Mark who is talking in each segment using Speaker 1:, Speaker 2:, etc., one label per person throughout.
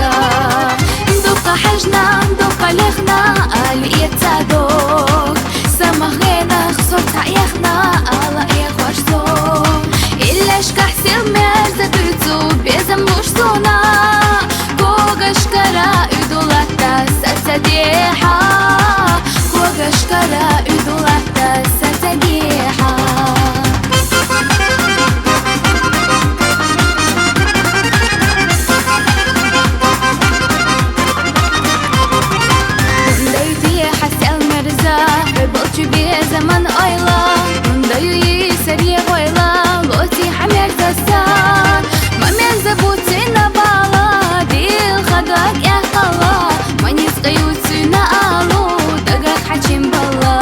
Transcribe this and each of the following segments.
Speaker 1: مرزا دوقا حجنا دوقا لخنا علي يتادوك سمغينا خصوت عيخنا على يخوش زوك إلاش كحسيل مرزا ترتو بيزم مش زونا كوغش كرا إدولاتا ستديحا كوغش كرا إدولاتا ستديحا زمان أيلا من دايو سريع ويلا لوتي حمير تسان ما من زبوتي نبالا ديل خداك يا خلا ما نسقيوتي نقالو دقاك حجم بلا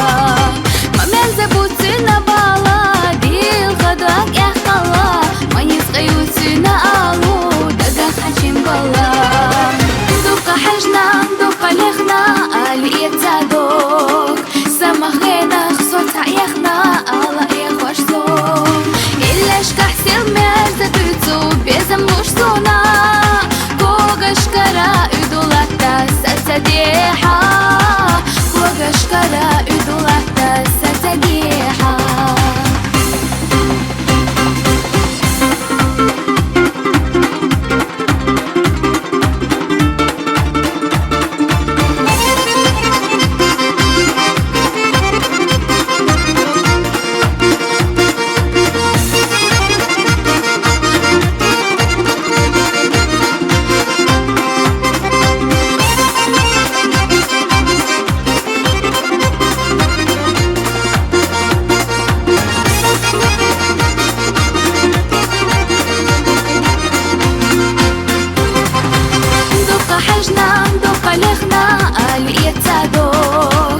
Speaker 1: ما من زبوتي نبالا ديل خداك يا خلا ما نسقيوتي نقالو دقاك حجم بلا دوقا حجنا دوقا لخنا علي يتادوك سمغينا خصوت عيخنا على يخوش زوك إلاش كحسيل مرزا ترتو بيزم مش زونا كوغش كرا إدولاتا ستديحا كوغش كرا إدولاتا ستديحا حجنا دوقا لخنا علي يتادوك